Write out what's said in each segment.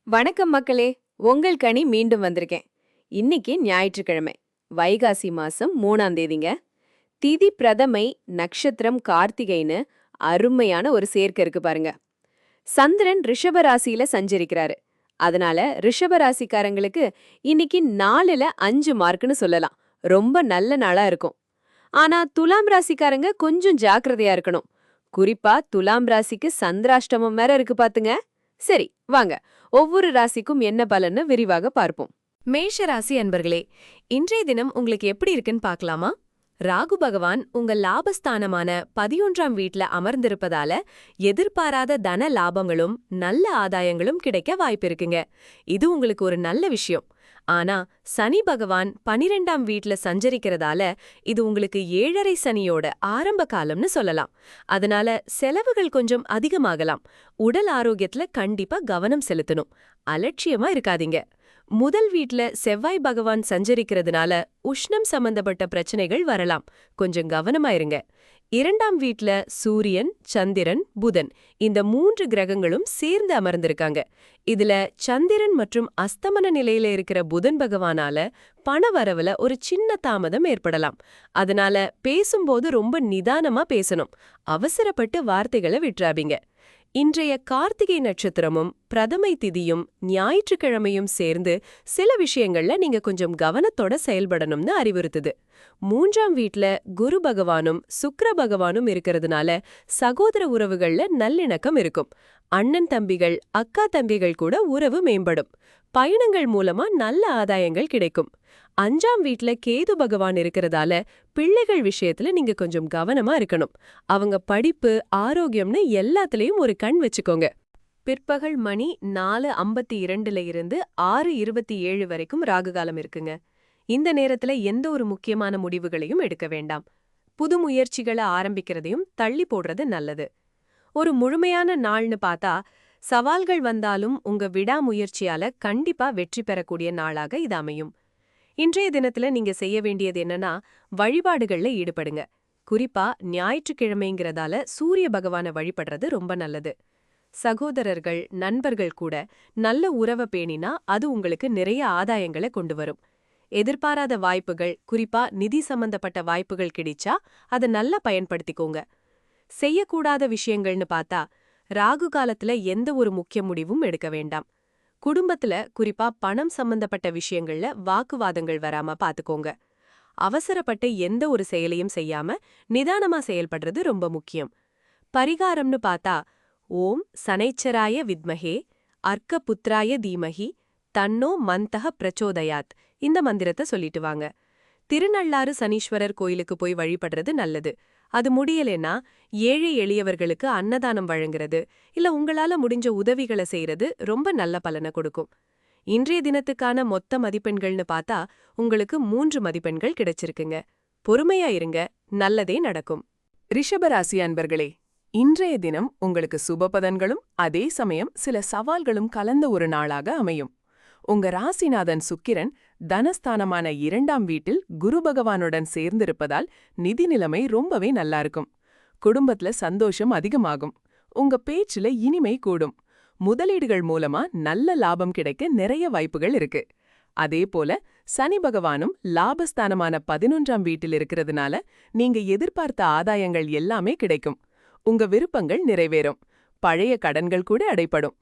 வணக்கம் மக்களே. உங்கள் கனி மீண்டும் வந்திருக்கேன். இன்னைக்கு ஞாயிற்றுக்கிழமை, வைகாசி மாசம் 3ஆம் தேதிங்க. திதி பிரதமை, நட்சத்திரம் கார்த்திகைன்னு அருமையான ஒரு சேர்க்கை இருக்கு பாருங்க. சந்திரன் ரிஷப ராசியில சஞ்சரிக்கிறாரு. அதனால ரிஷப ராசிக்காரங்களுக்கு இன்னைக்கு 4ல 5 மார்க்குன்னு சொல்லலாம். ரொம்ப நல்ல நாளா இருக்கும். ஆனா துலாம் ராசிக்காரங்க கொஞ்சம் ஜாக்கிரதையா இருக்கணும். குறிப்பா துலாம் ராசிக்கு சந்திராஷ்டமம் வேற இருக்கு பாத்துங்க. சரி, வாங்க ஒவ்வொரு ராசிக்கும் என்ன பலன்னு விரிவாக பார்ப்போம். மேஷ ராசி அன்பர்களே, இன்றைய தினம் உங்களுக்கு எப்படி இருக்குன்னு பார்க்கலாமா? ராகு பகவான் உங்க லாபஸ்தானமான 11ஆம் வீட்ல அமர்ந்திருப்பதால எதிர்பாராத தன லாபங்களும் நல்ல ஆதாயங்களும் கிடைக்க வாய்ப்பு இருக்குங்க. இது உங்களுக்கு ஒரு நல்ல விஷயம். ஆனா சனி பகவான் 12ஆம் வீட்ல சஞ்சரிக்கிறதால இது உங்களுக்கு 7.5 சனியோட ஆரம்ப காலம்னு சொல்லலாம். அதனால செலவுகள் கொஞ்சம் அதிகமாகலாம். உடல் ஆரோக்கியத்துல கண்டிப்பா கவனம் செலுத்தணும். அலட்சியமா இருக்காதீங்க. முதல் வீட்ல செவ்வாய் பகவான் சஞ்சரிக்கிறதுனால உஷ்ணம் சம்பந்தப்பட்ட பிரச்சனைகள் வரலாம். கொஞ்சம் கவனமா இருங்க. 2ஆம் வீட்ல சூரியன், சந்திரன், புதன் இந்த 3 கிரகங்களும் சேர்ந்து அமர்ந்திருக்காங்க. இதுல சந்திரன் மற்றும் அஸ்தமன நிலையில இருக்கிற புதன் பகவானால பண வரவுல ஒரு சின்ன தாமதம் ஏற்படலாம். அதனால பேசும்போது ரொம்ப நிதானமா பேசணும். அவசரப்பட்டு வார்த்தைகளை விட்டுறாதீங்க. இன்றைய கார்த்திகை நட்சத்திரமும் பிரதமை திதியும் ஞாயிற்றுக்கிழமையும் சேர்ந்து சில விஷயங்கள்ல நீங்க கொஞ்சம் கவனத்தோட செயல்படணும்னு அறிவுறுத்துது. 3ஆம் வீட்ல குரு பகவானும் சுக்கிர பகவானும் இருக்கிறதுனால சகோதர உறவுகள்ல நல்லிணக்கம் இருக்கும். அண்ணன் தம்பிகள், அக்கா தம்பிகள் கூட உறவு மேம்படும். பயணங்கள் மூலமா நல்ல ஆதாயங்கள் கிடைக்கும். 5ஆம் வீட்ல கேது பகவான் இருக்கிறதால பிள்ளைகள் விஷயத்துல நீங்க கொஞ்சம் கவனமா இருக்கணும். அவங்க படிப்பு, ஆரோக்கியம்னு எல்லாத்துலயும் ஒரு கண் வச்சுக்கோங்க. பிற்பகல் மணி 4:52ல இருந்து 6:27 வரைக்கும் ராகுகாலம் இருக்குங்க. இந்த நேரத்துல எந்த ஒரு முக்கியமான முடிவுகளையும் எடுக்க வேண்டாம். புது முயற்சிகளை ஆரம்பிக்கிறதையும் தள்ளி போடுறது நல்லது. ஒரு முழுமையான நாள்னு பார்த்தா சவால்கள் வந்தாலும் உங்க விடாமுயற்சியால கண்டிப்பா வெற்றி பெறக்கூடிய நாளாக இது அமையும். இன்றைய தினத்துல நீங்க செய்ய வேண்டியது என்னன்னா, வழிபாடுகள்ல ஈடுபடுங்க. குறிப்பா ஞாயிற்றுக்கிழமைங்கிறதால சூரிய பகவானை வழிபடுறது ரொம்ப நல்லது. சகோதரர்கள், நண்பர்கள் கூட நல்ல உறவை பேணினா அது உங்களுக்கு நிறைய ஆதாயங்களை கொண்டு வரும். எதிர்பாராத வாய்ப்புகள், குறிப்பா நிதி சம்பந்தப்பட்ட வாய்ப்புகள் கிடைச்சா அதை நல்லா பயன்படுத்திக்கோங்க. செய்யக்கூடாத விஷயங்கள்னு பார்த்தா ராகு காலத்துல எந்த ஒரு முக்கிய முடிவும் எடுக்க வேண்டாம். குடும்பத்துல குறிப்பா பணம் சம்பந்தப்பட்ட விஷயங்கள்ல வாக்குவாதங்கள் வராம பாத்துக்கோங்க. அவசரப்பட்டு எந்த ஒரு செயலையும் செய்யாம நிதானமா செயல்படுறது ரொம்ப முக்கியம். பரிகாரம்னு பார்த்தா ஓம் சனைச்சராய வித்மஹே அர்க்க புத்ராய தீமஹி தன்னோ மந்தக பிரச்சோதயாத் இந்த மந்திரத்தை சொல்லிட்டு வாங்க. திருநள்ளாறு சனீஸ்வரர் கோயிலுக்கு போய் வழிபடுறது நல்லது. அது முடியலன்னா ஏழை எளியவர்களுக்கு அன்னதானம் வழங்குறது இல்ல உங்களால முடிஞ்ச உதவிகளை செய்யறது ரொம்ப நல்ல பலனை கொடுக்கும். இன்றைய தினத்துக்கான மொத்த மதிப்பெண்கள்னு பார்த்தா உங்களுக்கு 3 மதிப்பெண்கள் கிடைச்சிருக்குங்க. பொறுமையா இருங்க, நல்லதே நடக்கும். ரிஷபராசி அன்பர்களே, இன்றைய தினம் உங்களுக்கு சுபபதன்களும் அதே சமயம் சில சவால்களும் கலந்த ஒரு நாளாக அமையும். உங்க ராசிநாதன் சுக்கிரன் தனஸ்தானமான 2ஆம் வீட்டில் குரு பகவானுடன் சேர்ந்திருப்பதால் நிதி நிலைமை ரொம்பவே நல்லா இருக்கும். குடும்பத்துல சந்தோஷம் அதிகமாகும். உங்க பேச்சுல இனிமை கூடும். முதலீடுகள் மூலமா நல்ல லாபம் கிடைக்க நிறைய வாய்ப்புகள் இருக்கு. அதே போல சனி பகவானும் லாபஸ்தானமான 11ஆம் வீட்டில் இருக்கிறதுனால நீங்க எதிர்பார்த்த ஆதாயங்கள் எல்லாமே கிடைக்கும். உங்க விருப்பங்கள் நிறைவேறும். பழைய கடன்கள் கூட அடைப்படும்.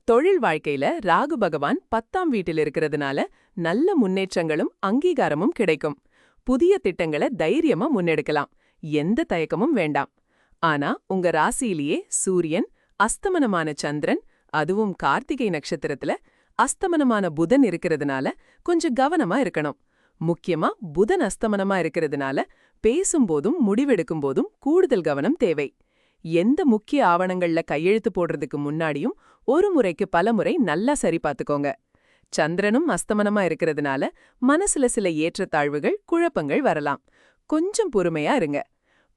தொழில் வாழ்க்கையில ராகு பகவான் 10ஆம் வீட்டில் இருக்கிறதுனால நல்ல முன்னேற்றங்களும் அங்கீகாரமும் கிடைக்கும். புதிய திட்டங்களை தைரியமா முன்னெடுக்கலாம். எந்த தயக்கமும் வேண்டாம். ஆனா உங்க ராசியிலேயே சூரியன், அஸ்தமனமான சந்திரன், அதுவும் கார்த்திகை நட்சத்திரத்துல அஸ்தமனமான புதன் இருக்கிறதுனால கொஞ்சம் கவனமா இருக்கணும். முக்கியமா புதன் அஸ்தமனமா இருக்கிறதுனால பேசும்போதும் முடிவெடுக்கும் போதும் கூடுதல் கவனம் தேவை. எந்த முக்கிய ஆவணங்கள்ல கையெழுத்து போடுறதுக்கு முன்னாடியும் ஒரு முறைக்கு பலமுறை நல்லா சரி பார்த்துக்கோங்க. சந்திரனும் அஸ்தமனமா இருக்கிறதுனால மனசுல சில ஏற்றத்தாழ்வுகள், குழப்பங்கள் வரலாம். கொஞ்சம் பொறுமையா இருங்க.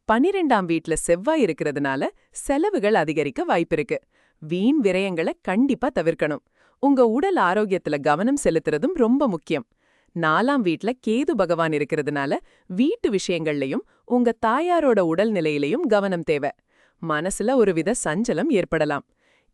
12ஆம் வீட்ல செவ்வாய் இருக்கிறதுனால செலவுகள் அதிகரிக்க வாய்ப்பிருக்கு. வீண் விரயங்களை கண்டிப்பா தவிர்க்கணும். உங்க உடல் ஆரோக்கியத்துல கவனம் செலுத்துறதும் ரொம்ப முக்கியம். 4ஆம் வீட்ல கேது பகவான் இருக்கிறதுனால வீட்டு விஷயங்கள்லயும் உங்க தாயாரோட உடல் நிலையிலையும் கவனம் தேவை. மனசுல ஒருவித சஞ்சலம் ஏற்படலாம்.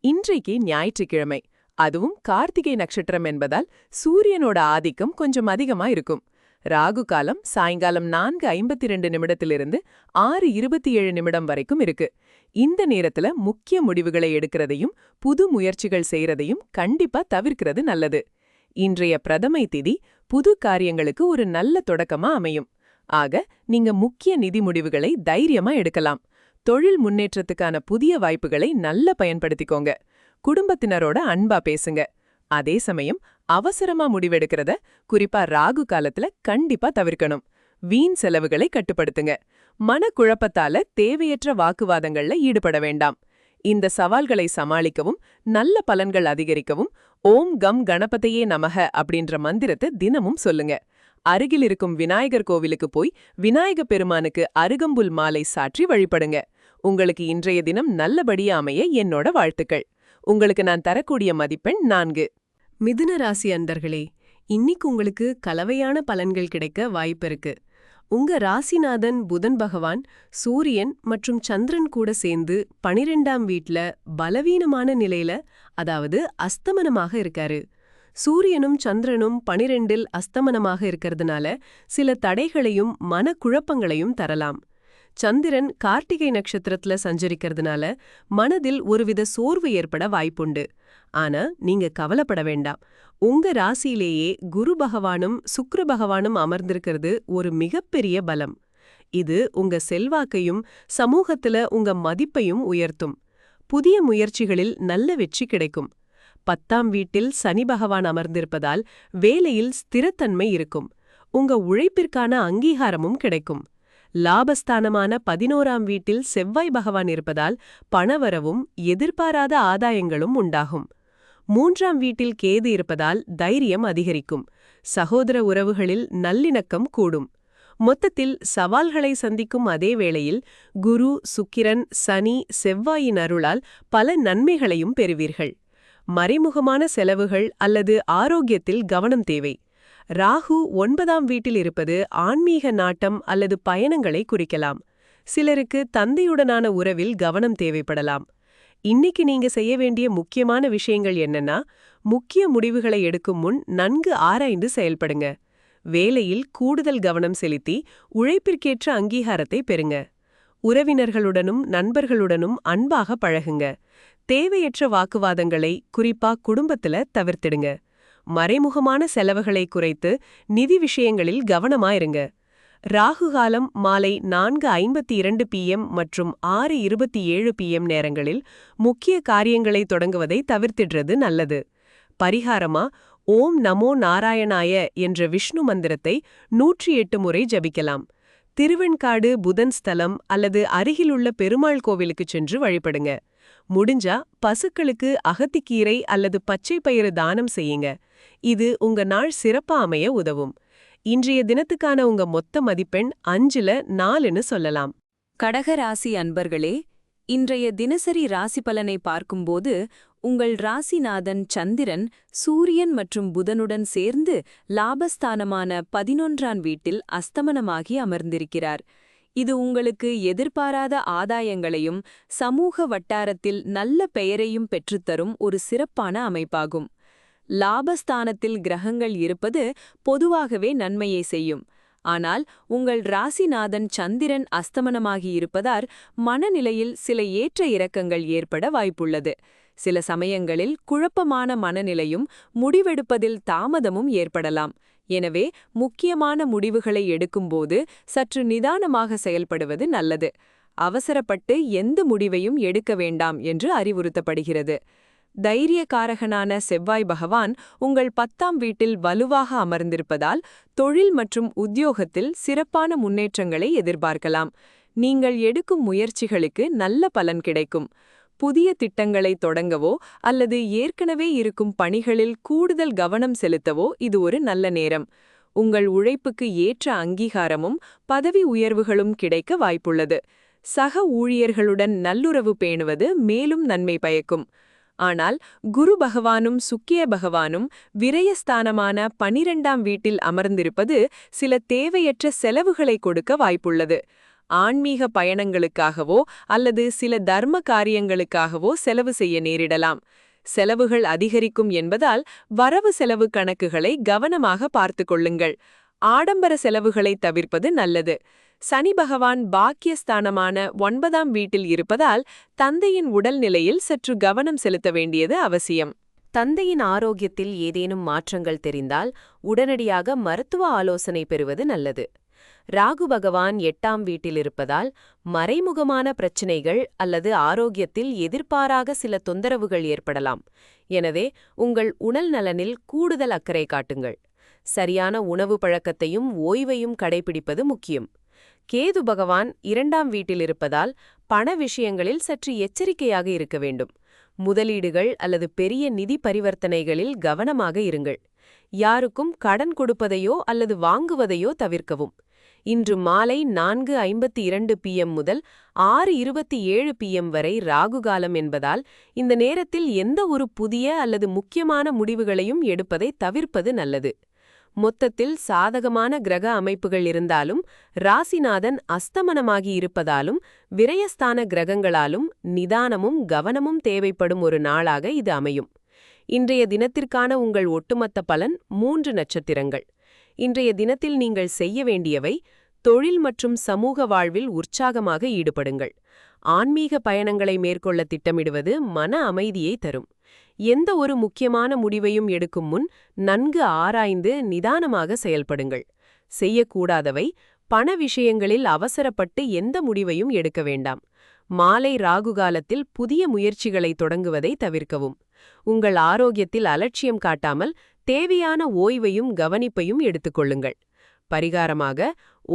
இன்றைக்கு ஞாயிற்றுக்கிழமை, அதுவும் கார்த்திகை நட்சத்திரம் என்பதால் சூரியனோட ஆதிக்கம் கொஞ்சம் அதிகமா இருக்கும். ராகு காலம் சாயங்காலம் 4:52 6:27 வரைக்கும் இருக்கு. இந்த நேரத்துல முக்கிய முடிவுகளை எடுக்கிறதையும் புது முயற்சிகள் செய்யறதையும் கண்டிப்பா தவிர்க்கிறது நல்லது. இன்றைய பிரதமை திதி புது காரியங்களுக்கு ஒரு நல்ல தொடக்கமா அமையும். ஆக நீங்க முக்கிய நிதி முடிவுகளை தைரியமா எடுக்கலாம். தொழில் முன்னேற்றத்துக்கான புதிய வாய்ப்புகளை நல்லா பயன்படுத்திக்கோங்க. குடும்பத்தினரோட அன்பா பேசுங்க. அதே சமயம் அவசரமா முடிவெடுக்கிறத, குறிப்பா ராகு காலத்துல கண்டிப்பா தவிர்க்கணும். வீண் செலவுகளை கட்டுப்படுத்துங்க. மனக்குழப்பத்தால தேவையற்ற வாக்குவாதங்கள்ல ஈடுபட வேண்டாம். இந்த சவால்களை சமாளிக்கவும் நல்ல பலன்கள் அதிகரிக்கவும் ஓம் கம் கணபதையே நமக அப்படின்ற மந்திரத்தை தினமும் சொல்லுங்க. அருகில் இருக்கும் விநாயகர் கோவிலுக்கு போய் விநாயக பெருமானுக்கு அருகம்புல் மாலை சாற்றி வழிபடுங்க. உங்களுக்கு இன்றைய தினம் நல்லபடியா அமைய என்னோட வாழ்த்துக்கள். உங்களுக்கு நான் தரக்கூடிய மதிப்பெண் 4. மிதுன ராசி அன்பர்களே, இன்னைக்கு உங்களுக்கு கலவையான பலன்கள் கிடைக்க வாய்ப்பிருக்கு. உங்க ராசிநாதன் புதன் பகவான் சூரியன் மற்றும் சந்திரன் கூட சேர்ந்து 12ஆம் வீட்ல பலவீனமான நிலையில, அதாவது அஸ்தமனமாக இருக்காரு. சூரியனும் சந்திரனும் 12இல் அஸ்தமனமாக இருக்கிறதுனால சில தடைகளையும் மனக்குழப்பங்களையும் தரலாம். சந்திரன் கார்த்திகை நட்சத்திரத்துல சஞ்சரிக்கிறதுனால மனதில் ஒருவித சோர்வு ஏற்பட வாய்ப்புண்டு. ஆனா நீங்க கவலைப்பட வேண்டாம். உங்க ராசியிலேயே குரு பகவானும் சுக்கிர பகவானும் அமர்ந்திருக்கிறது ஒரு மிகப்பெரிய பலம். இது உங்க செல்வாக்கையும் சமூகத்துல உங்க மதிப்பையும் உயர்த்தும். புதிய முயற்சிகளில் நல்ல வெற்றி கிடைக்கும். 10ஆம் வீட்டில் சனி பகவான் அமர்ந்திருப்பதால் வேலையில் ஸ்திரத்தன்மை இருக்கும். உங்க உழைப்பிற்கான அங்கீகாரமும் கிடைக்கும். லாபஸ்தானமான 11ஆம் வீட்டில் செவ்வாய் பகவான் இருப்பதால் பணவரவும் எதிர்பாராத ஆதாயங்களும் உண்டாகும். 3ஆம் வீட்டில் கேது இருப்பதால் தைரியம் அதிகரிக்கும். சகோதர உறவுகளில் நல்லிணக்கம் கூடும். மொத்தத்தில் சவால்களை சந்திக்கும் அதே வேளையில் குரு சுக்கிரன் சனி செவ்வாயின் அருளால் பல நன்மைகளையும் பெறுவீர்கள். மறைமுகமான செலவுகள் அல்லது ஆரோக்கியத்தில் கவனம் தேவை. ராகு 9ஆம் வீட்டில் இருப்பது ஆன்மீக நாட்டம் அல்லது பயணங்களை குறிக்கலாம். சிலருக்கு தந்தையுடனான உறவில் கவனம் தேவைப்படலாம். இன்னைக்கு நீங்க செய்ய வேண்டிய முக்கியமான விஷயங்கள் என்னன்னா, முக்கிய முடிவுகளை எடுக்கும் முன் நன்கு ஆராய்ந்து செயல்படுங்க. வேலையில் கூடுதல் கவனம் செலுத்தி உழைப்பிற்கேற்ற அங்கீகாரத்தை பெறுங்க. உறவினர்களுடனும் நண்பர்களுடனும் அன்பாக பழகுங்க. தேவையற்ற வாக்குவாதங்களை குறிப்பா குடும்பத்துல தவிர்த்திடுங்க. மறைமுகமான செலவுகளை குறைத்து நிதி விஷயங்களில் கவனமாயிருங்க. ராகு காலம் மாலை 4:52 PM மற்றும் 6:27 PM நேரங்களில் முக்கிய காரியங்களை தொடங்குவதை தவிர்த்திடுறது நல்லது. பரிகாரமா ஓம் நமோ நாராயணாய என்ற விஷ்ணு மந்திரத்தை 108 முறை ஜபிக்கலாம். திருவெண்காடு புதன் ஸ்தலம் அல்லது அருகிலுள்ள பெருமாள் கோவிலுக்கு சென்று வழிபடுங்க. முடிஞ்சா பசுக்களுக்கு அகத்திக்கீரை அல்லது பச்சை பயிறு தானம் செய்யுங்க. இது உங்க நாள் சிறப்பா அமைய உதவும். இன்றைய தினத்துக்கான உங்க மொத்த மதிப்பெண் 5ல் 4ன்னு சொல்லலாம். கடக ராசி அன்பர்களே, இன்றைய தினசரி ராசி பலனை பார்க்கும்போது உங்கள் ராசிநாதன் சந்திரன் சூரியன் மற்றும் புதனுடன் சேர்ந்து லாபஸ்தானமான 11ஆம் வீட்டில் அஸ்தமனமாகி அமர்ந்திருக்கிறார். இது உங்களுக்கு எதிர்பாராத ஆதாயங்களையும் சமூக வட்டாரத்தில் நல்ல பெயரையும் பெற்றுத்தரும் ஒரு சிறப்பான அமைப்பாகும். லாபஸ்தானத்தில் கிரகங்கள் இருப்பது பொதுவாகவே நன்மையை செய்யும். ஆனால் உங்கள் ராசிநாதன் சந்திரன் அஸ்தமனமாகி இருப்பதால் மனநிலையில் சில ஏற்ற இறக்கங்கள் ஏற்பட வாய்ப்புள்ளது. சில சமயங்களில் குழப்பமான மனநிலையும் முடிவெடுப்பதில் தாமதமும் ஏற்படலாம். எனவே முக்கியமான முடிவுகளை எடுக்கும்போது சற்று நிதானமாக செயல்படுவது நல்லது. அவசரப்பட்டு எந்த முடிவையும் எடுக்க வேண்டாம் என்று அறிவுறுத்தப்படுகிறது. தைரியக்காரகனான செவ்வாய் பகவான் உங்கள் 10ஆம் வீட்டில் வலுவாக அமர்ந்திருப்பதால் தொழில் மற்றும் உத்தியோகத்தில் சிறப்பான முன்னேற்றங்களை எதிர்பார்க்கலாம். நீங்கள் எடுக்கும் முயற்சிகளுக்கு நல்ல பலன் கிடைக்கும். புதிய திட்டங்களை தொடங்கவோ அல்லது ஏற்கனவே இருக்கும் பணிகளில் கூடுதல் கவனம் செலுத்தவோ இது ஒரு நல்ல நேரம். உங்கள் உழைப்புக்கு ஏற்ற அங்கீகாரமும் பதவி உயர்வுகளும் கிடைக்க வாய்ப்புள்ளது. சக ஊழியர்களுடன் நல்லுறவு பேணுவது மேலும் நன்மை பயக்கும். ஆனால் குரு பகவானும் சுக்கிய பகவானும் விரயஸ்தானமான 12ஆம் வீட்டில் அமர்ந்திருப்பது சில தேவையற்ற செலவுகளை கொடுக்க வாய்ப்புள்ளது. ஆன்மீக பயணங்களுக்காகவோ அல்லது சில தர்ம காரியங்களுக்காகவோ செலவு செய்ய நேரிடலாம். செலவுகள் அதிகரிக்கும் என்பதால் வரவு செலவு கணக்குகளை கவனமாக பார்த்துக் கொள்ளுங்கள். ஆடம்பர செலவுகளை தவிர்ப்பது நல்லது. சனி பகவான் பாக்கியஸ்தானமான 9ஆம் வீட்டில் இருப்பதால் தந்தையின் உடல்நிலையில் சற்று கவனம் செலுத்த வேண்டியது அவசியம். தந்தையின் ஆரோக்கியத்தில் ஏதேனும் மாற்றங்கள் தெரிந்தால் உடனடியாக மருத்துவ ஆலோசனை பெறுவது நல்லது. ராகு பகவான் 8ஆம் வீட்டில் இருப்பதால் மறைமுகமான பிரச்சினைகள் அல்லது ஆரோக்கியத்தில் எதிர்பாராக சில தொந்தரவுகள் ஏற்படலாம். எனவே உங்கள் உடல் நலனில் கூடுதல் அக்கறை காட்டுங்கள். சரியான உணவு பழக்கத்தையும் ஓய்வையும் கடைபிடிப்பது முக்கியம். கேது பகவான் 2ஆம் வீட்டில் இருப்பதால் பண விஷயங்களில் சற்று எச்சரிக்கையாக இருக்க வேண்டும். முதலீடுகள் அல்லது பெரிய நிதி பரிவர்த்தனைகளில் கவனமாக இருங்கள். யாருக்கும் கடன் கொடுப்பதையோ அல்லது வாங்குவதையோ தவிர்க்கவும். இன்று மாலை 4:52 PM முதல் 6:27 PM வரை ராகுகாலம் என்பதால் இந்த நேரத்தில் எந்த ஒரு புதிய அல்லது முக்கியமான முடிவுகளையும் எடுப்பதை தவிர்ப்பது நல்லது. மொத்தத்தில் சாதகமான கிரக அமைப்புகள் இருந்தாலும் ராசிநாதன் அஸ்தமனமாகி இருப்பதாலும் விரயஸ்தான கிரகங்களாலும் நிதானமும் கவனமும் தேவைப்படும் ஒரு நாளாக இது அமையும். இன்றைய தினத்திற்கான உங்கள் ஒட்டுமொத்த பலன் 3 நட்சத்திரங்கள். இன்றைய தினத்தில் நீங்கள் செய்ய வேண்டியவை: தொழில் மற்றும் சமூக வாழ்வில் உற்சாகமாக ஈடுபடுங்கள். ஆன்மீக பயணங்களை மேற்கொள்ள திட்டமிடுவது மன அமைதியை தரும். எந்த ஒரு முக்கியமான முடிவையும் எடுக்கும் முன் நன்கு ஆராய்ந்து நிதானமாக செயல்படுங்கள். செய்யக்கூடாதவை: பண விஷயங்களில் அவசரப்பட்டு எந்த முடிவையும் எடுக்க வேண்டாம். மாலை ராகுகாலத்தில் புதிய முயற்சிகளை தொடங்குவதை தவிர்க்கவும். உங்கள் ஆரோக்கியத்தில் அலட்சியம் காட்டாமல் தேவையான ஓய்வையும் கவனிப்பையும் எடுத்துக்கொள்ளுங்கள். பரிகாரமாக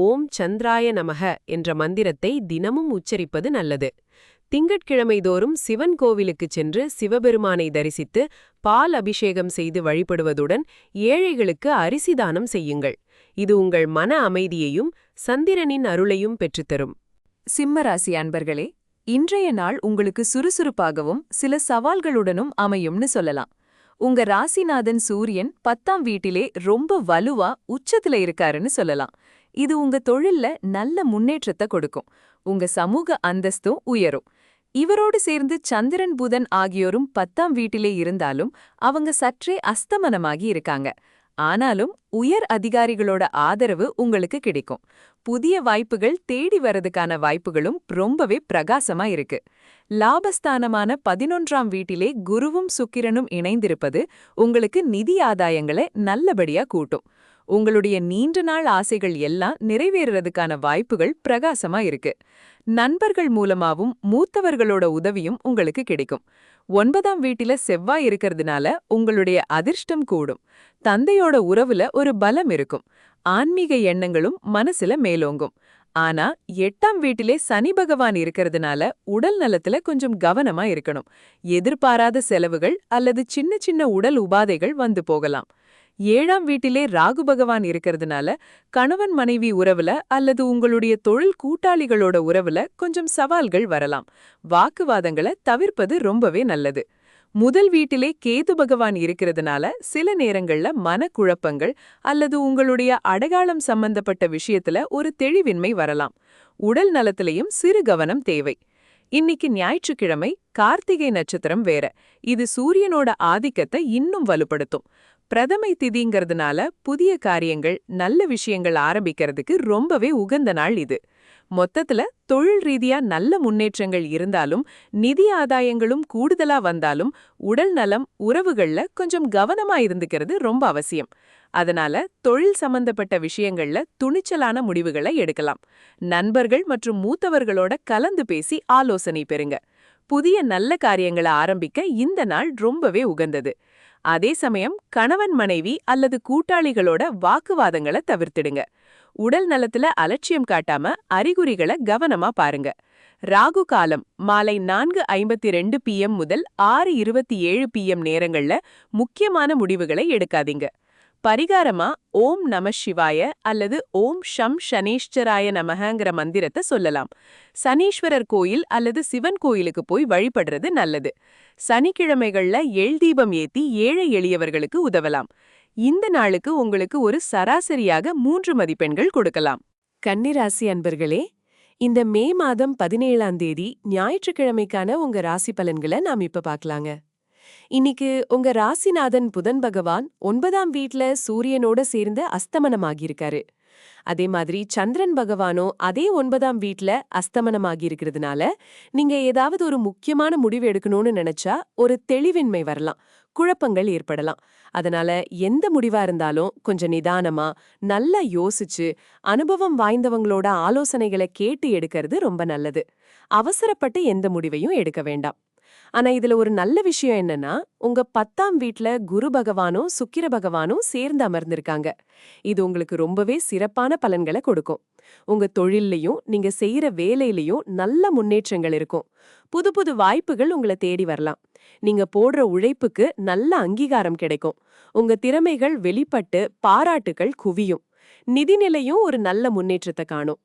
ஓம் சந்திராய நமக என்ற மந்திரத்தை தினமும் உச்சரிப்பது நல்லது. திங்கட்கிழமை தோறும் சிவன் கோவிலுக்குச் சென்று சிவபெருமானை தரிசித்து பால் அபிஷேகம் செய்து வழிபடுவதுடன் ஏழைகளுக்கு அரிசி தானம் செய்யுங்கள். இது உங்கள் மன அமைதியையும் சந்திரனின் அருளையும் பெற்றுத்தரும். சிம்மராசி அன்பர்களே, இன்றைய நாள் உங்களுக்கு சுறுசுறுப்பாகவும் சில சவால்களுடனும் அமையும்னு சொல்லலாம். உங்க ராசிநாதன் சூரியன் 10ஆம் வீட்டிலே ரொம்ப வலுவா உச்சத்துல இருக்காருன்னு சொல்லலாம். இது உங்க தொழில்ல நல்ல முன்னேற்றத்தை கொடுக்கும். உங்க சமூக அந்தஸ்தும் உயரும். இவரோடு சேர்ந்து சந்திரன் புதன் ஆகியோரும் 10ஆம் வீட்டிலே இருந்தாலும் அவங்க சற்றே அஸ்தமனமாகி இருக்காங்க. ஆனாலும் உயர் அதிகாரிகளோட ஆதரவு உங்களுக்கு கிடைக்கும். புதிய வாய்ப்புகள் தேடி வரதுக்கான வாய்ப்புகளும் ரொம்பவே பிரகாசமா இருக்கு. லாபஸ்தானமான 11ஆம் வீட்டிலே குருவும் சுக்கிரனும் இணைந்திருப்பது உங்களுக்கு நிதி ஆதாயங்களை நல்லபடியா கூட்டும். உங்களுடைய நீண்ட நாள் ஆசைகள் எல்லாம் நிறைவேறதுக்கான வாய்ப்புகள் பிரகாசமா இருக்கு. நண்பர்கள் மூலமாவும் மூத்தவர்களோட உதவியும் உங்களுக்கு கிடைக்கும். 9ஆம் வீட்டில செவ்வாய் இருக்கிறதுனால உங்களுடைய அதிர்ஷ்டம் கூடும். தந்தையோட உறவுல ஒரு பலம் இருக்கும். ஆன்மீக எண்ணங்களும் மனசுல மேலோங்கும். ஆனா 8ஆம் வீட்டிலே சனி பகவான் இருக்கிறதுனால உடல் நலத்துல கொஞ்சம் கவனமா இருக்கணும். எதிர்பாராத செலவுகள் அல்லது சின்ன சின்ன உடல் உபாதைகள் வந்து போகலாம். 7ஆம் வீட்டிலே ராகு பகவான் இருக்கிறதுனால கணவன் மனைவி உறவுல அல்லது உங்களுடைய தொழில் கூட்டாளிகளோட உறவுல கொஞ்சம் சவால்கள் வரலாம். வாக்குவாதங்களை தவிர்ப்பது ரொம்பவே நல்லது. முதல் வீட்டிலே கேது பகவான் இருக்கிறதுனால சில நேரங்கள்ல மனக்குழப்பங்கள் அல்லது உங்களுடைய அடையாளம் சம்பந்தப்பட்ட விஷயத்துல ஒரு தெளிவின்மை வரலாம். உடல் நலத்திலையும் சிறு கவனம் தேவை. இன்னைக்கு ஞாயிற்றுக்கிழமை, கார்த்திகை நட்சத்திரம் வேற. இது சூரியனோட ஆதிக்கத்தை இன்னும் வலுப்படுத்தும். பிரதமை திதிங்கிறதுனால புதிய காரியங்கள், நல்ல விஷயங்கள் ஆரம்பிக்கிறதுக்கு ரொம்பவே உகந்த நாள் இது. மொத்தத்துல தொழில் ரீதியா நல்ல முன்னேற்றங்கள் இருந்தாலும் நிதி ஆதாயங்களும் கூடுதலா வந்தாலும் உடல் நலம், உறவுகள்ல கொஞ்சம் கவனமா இருந்துக்கிறது ரொம்ப அவசியம். அதனால தொழில் சம்பந்தப்பட்ட விஷயங்கள்ல துணிச்சலான முடிவுகளை எடுக்கலாம். நண்பர்கள் மற்றும் மூத்தவர்களோட கலந்து பேசி ஆலோசனை பெறுங்க. புதிய நல்ல காரியங்களை ஆரம்பிக்க இந்த நாள் ரொம்பவே உகந்தது. அதே சமயம் கணவன் மனைவி அல்லது கூட்டாளிகளோட வாக்குவாதங்களை தவிர்த்திடுங்க. உடல் நலத்துல அலட்சியம் காட்டாம அறிகுறிகளை கவனமா பாருங்க. ராகு காலம் மாலை 4:52 PM முதல் 6:27 PM நேரங்கள்ல முக்கியமான முடிவுகளை எடுக்காதீங்க. பரிகாரமா ஓம் நம சிவாய அல்லது ஓம் ஷம் சனீஸ்வராய நமஹங்கிற மந்திரத்தை சொல்லலாம். சனீஸ்வரர் கோயில் அல்லது சிவன் கோயிலுக்கு போய் வழிபடுறது நல்லது. சனிக்கிழமைகள்ல எள் தீபம் ஏத்தி ஏழை எளியவர்களுக்கு உதவலாம். இந்த நாளுக்கு உங்களுக்கு ஒரு சராசரியாக 3 மதிப்பெண்கள் கொடுக்கலாம். கன்னிராசி அன்பர்களே, இந்த மே மாதம் 17ஆம் தேதி ஞாயிற்றுக்கிழமைக்கான உங்க ராசி பலன்களை நாம் இப்ப பார்க்கலாங்க. இன்னைக்கு உங்க ராசிநாதன் புதன் பகவான் 9ஆம் வீட்ல சூரியனோட சேர்ந்து அஸ்தமனமாகியிருக்காரு. அதே மாதிரி சந்திரன் பகவானோ அதே 9ஆம் வீட்ல அஸ்தமனமாகி இருக்கிறதுனால நீங்க ஏதாவது ஒரு முக்கியமான முடிவு எடுக்கணும்னு நினைச்சா ஒரு தெளிவின்மை வரலாம், குழப்பங்கள் ஏற்படலாம். அதனால எந்த முடிவா இருந்தாலும் கொஞ்சம் நிதானமா நல்லா யோசிச்சு அனுபவம் வாய்ந்தவங்களோட ஆலோசனைகளை கேட்டு எடுக்கிறது ரொம்ப நல்லது. அவசரப்பட்டு எந்த முடிவையும் எடுக்க வேண்டாம். ஆனா இதுல ஒரு நல்ல விஷயம் என்னன்னா, உங்க 10ஆம் வீட்ல குரு பகவானும் சுக்கிர பகவானும் சேர்ந்து அமர்ந்திருக்காங்க. இது உங்களுக்கு ரொம்பவே சிறப்பான பலன்களை கொடுக்கும். உங்க தொழில்லையும் நீங்க செய்யற வேலையிலயும் நல்ல முன்னேற்றங்கள் இருக்கும். புது புது வாய்ப்புகள் உங்களை தேடி வரலாம். நீங்க போடுற உழைப்புக்கு நல்ல அங்கீகாரம் கிடைக்கும். உங்க திறமைகள் வெளிப்பட்டு பாராட்டுகள் குவியும். நிதிநிலையும் ஒரு நல்ல முன்னேற்றத்தை காணும்.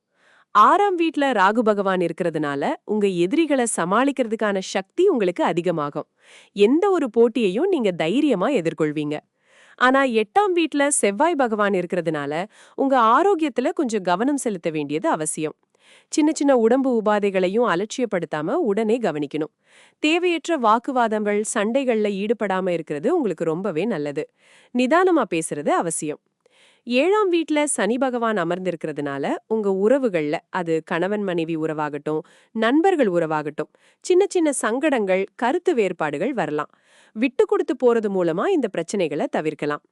6ஆம் வீட்ல ராகு பகவான் இருக்கிறதுனால உங்க எதிரிகளை சமாளிக்கிறதுக்கான சக்தி உங்களுக்கு அதிகமாகும். எந்த ஒரு போட்டியையும் நீங்க தைரியமா எதிர்கொள்வீங்க. ஆனா 8ஆம் வீட்ல செவ்வாய் பகவான் இருக்கிறதுனால உங்க ஆரோக்கியத்துல கொஞ்சம் கவனம் செலுத்த வேண்டியது அவசியம். சின்ன சின்ன உடம்பு உபாதைகளையும் அலட்சியப்படுத்தாம உடனே கவனிக்கணும். தேவையற்ற வாக்குவாதங்கள் சண்டைகள்ல ஈடுபடாம இருக்கிறது உங்களுக்கு ரொம்பவே நல்லது. நிதானமா பேசுறது அவசியம். 7ஆம் வீட்ல சனி பகவான் அமர்ந்திருக்கிறதுனால உங்க உறவுகள்ல, அது கணவன் மனைவி உறவாகட்டும், நண்பர்கள் உறவாகட்டும், சின்ன சின்ன சங்கடங்கள் கருத்து வேறுபாடுகள் வரலாம். விட்டு கொடுத்து போறது மூலமா இந்த பிரச்சனைகளை தவிர்க்கலாம்.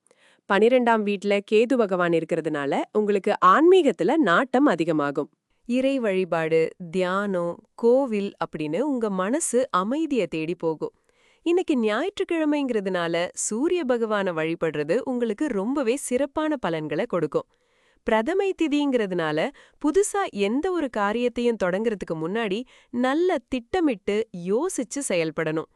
12ஆம் வீட்ல கேது பகவான் இருக்கிறதுனால உங்களுக்கு ஆன்மீகத்துல நாட்டம் அதிகமாகும். இறை வழிபாடு, தியானம், கோவில் அப்படின்னு உங்க மனசு அமைதியை தேடி போகும். இன்னைக்கு ஞாயிற்றுக்கிழமைங்கிறதுனால சூரிய பகவானை வழிபடுறது உங்களுக்கு ரொம்பவே சிறப்பான பலன்களை கொடுக்கும். பிரதமை திதிங்கிறதுனால புதுசா எந்த ஒரு காரியத்தையும் தொடங்குறதுக்கு முன்னாடி நல்ல திட்டமிட்டு யோசிச்சு செயல்படணும்.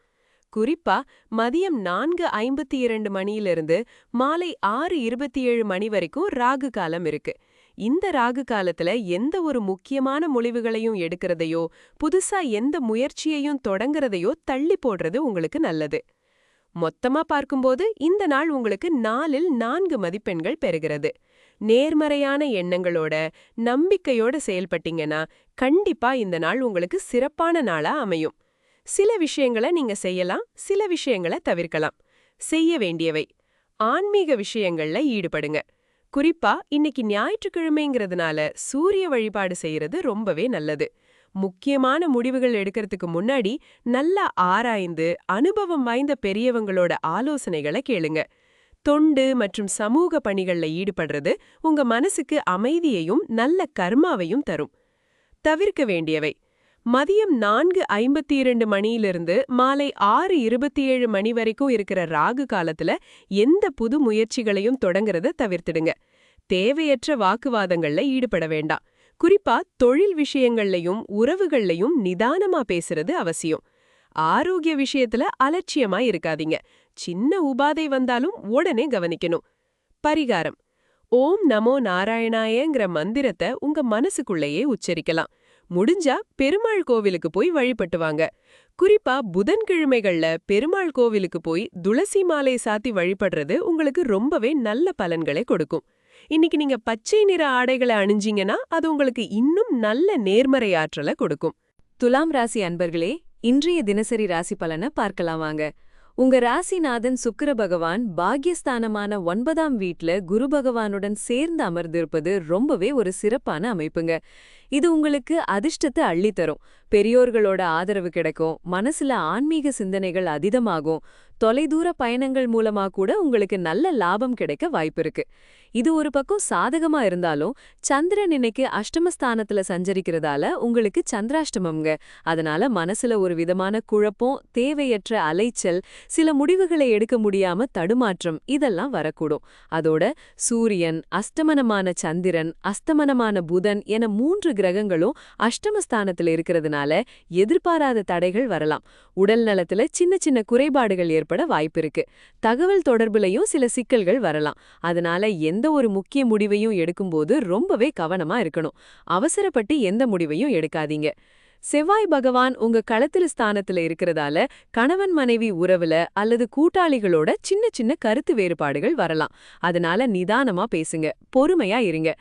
குறிப்பா மதியம் 4:52 மணியிலிருந்து மாலை 6:27 மணி வரைக்கும் ராகு காலம் இருக்கு. இந்த ராகு காலத்துல எந்த ஒரு முக்கியமான முடிவுகளையும் எடுக்கிறதையோ புதுசா எந்த முயற்சியையும் தொடங்குறதையோ தள்ளி போடுறது உங்களுக்கு நல்லது. மொத்தமா பார்க்கும்போது இந்த நாள் உங்களுக்கு 4ல் 4 மதிப்பெண்கள் பெறுகிறது. நேர்மறையான எண்ணங்களோட நம்பிக்கையோட செயல்பட்டீங்கன்னா கண்டிப்பா இந்த நாள் உங்களுக்கு சிறப்பான நாளா அமையும். சில விஷயங்களை நீங்க செய்யலாம், சில விஷயங்களை தவிர்க்கலாம். செய்ய வேண்டியவை: ஆன்மீக விஷயங்கள்ல ஈடுபடுங்க. குறிப்பா இன்னைக்கு ஞாயிற்றுக்கிழமைங்கிறதுனால சூரிய வழிபாடு செய்யறது ரொம்பவே நல்லது. முக்கியமான முடிவுகள் எடுக்கிறதுக்கு முன்னாடி நல்லா ஆராய்ந்து அனுபவம் வாய்ந்த பெரியவங்களோட ஆலோசனைகளை கேளுங்க. தொண்டு மற்றும் சமூக பணிகள்ல ஈடுபடுறது உங்க மனசுக்கு அமைதியையும் நல்ல கர்மாவையும் தரும். தவிர்க்க வேண்டியவை: மதியம் 4:52 மணியிலிருந்து மாலை 6:27 மணி வரைக்கும் இருக்கிற ராகு காலத்துல எந்த புது முயற்சிகளையும் தொடங்குறத தவிர்த்திடுங்க. தேவையற்ற வாக்குவாதங்கள்ல ஈடுபட வேண்டாம். குறிப்பா தொழில் விஷயங்கள்லயும் உறவுகள்லயும் நிதானமா பேசுறது அவசியம். ஆரோக்கிய விஷயத்துல அலட்சியமா இருக்காதீங்க. சின்ன உபாதை வந்தாலும் உடனே கவனிக்கணும். பரிகாரம்: ஓம் நமோ நாராயணாயங்கிற மந்திரத்தை உங்க மனசுக்குள்ளேயே உச்சரிக்கலாம். முடிஞ்சா பெருமாள் கோவிலுக்கு போய் வழிபட்டு வாங்க. குறிப்பா புதன்கிழமைகள்ல பெருமாள் கோவிலுக்கு போய் துளசி மாலை சாத்தி வழிபடுறது உங்களுக்கு ரொம்பவே நல்ல பலன்களை கொடுக்கும். இன்னைக்கு நீங்க பச்சை நிற ஆடைகளை அணிஞ்சீங்கன்னா அது உங்களுக்கு இன்னும் நல்ல நேர்மறை ஆற்றலை கொடுக்கும். துலாம் ராசி அன்பர்களே, இன்றைய தினசரி ராசி பலனை பார்க்கலாம் வாங்க. உங்க ராசிநாதன் சுக்கிர பகவான் பாக்யஸ்தானமான 9ஆம் வீட்ல குரு பகவானுடன் சேர்ந்து அமர்ந்திருப்பது ரொம்பவே ஒரு சிறப்பான அமைப்புங்க. இது உங்களுக்கு அதிர்ஷ்டத்தை அள்ளித்தரும். பெரியோர்களோட ஆதரவு கிடைக்கும். மனசுல ஆன்மீக சிந்தனைகள் அதிகமாகும். தொலைதூர பயணங்கள் மூலமா கூட உங்களுக்கு நல்ல லாபம் கிடைக்க வாய்ப்பிருக்கு. இது ஒரு பக்கம் சாதகமா இருந்தாலும் சந்திரன் இன்னைக்கு அஷ்டமஸ்தானத்துல சஞ்சரிக்கிறதால உங்களுக்கு சந்திராஷ்டமம்ங்க. அதனால மனசுல ஒரு விதமான குழப்பம், தேவையற்ற அலைச்சல், சில முடிவுகளை எடுக்க முடியாம தடுமாற்றம் இதெல்லாம் வரக்கூடும். அதோட சூரியன், அஸ்தமனமான சந்திரன், அஸ்தமனமான புதன் என 3 கிரகங்களும் அஷ்டமஸ்தானத்துல இருக்கிறதுனால எதிர்பாராத தடைகள் வரலாம். உடல் நலத்துல சின்ன சின்ன குறைபாடுகள் ஏற்பட வாய்ப்பிருக்கு. தகவல் தொடர்புலையும் சில சிக்கல்கள் வரலாம். அதனால எந்த ஒரு முக்கிய முடிவையும் எடுக்கும்போது ரொம்பவே கவனமா இருக்கணும். அவசரப்பட்டு எந்த முடிவையும் எடுக்காதீங்க. செவ்வாய் பகவான் உங்க களத்தில ஸ்தானத்துல இருக்கிறதால கணவன் மனைவி உறவுல அல்லது கூட்டாளிகளோட சின்ன சின்ன கருத்து வேறுபாடுகள் வரலாம். அதனால நிதானமா பேசுங்க, பொறுமையா இருங்க.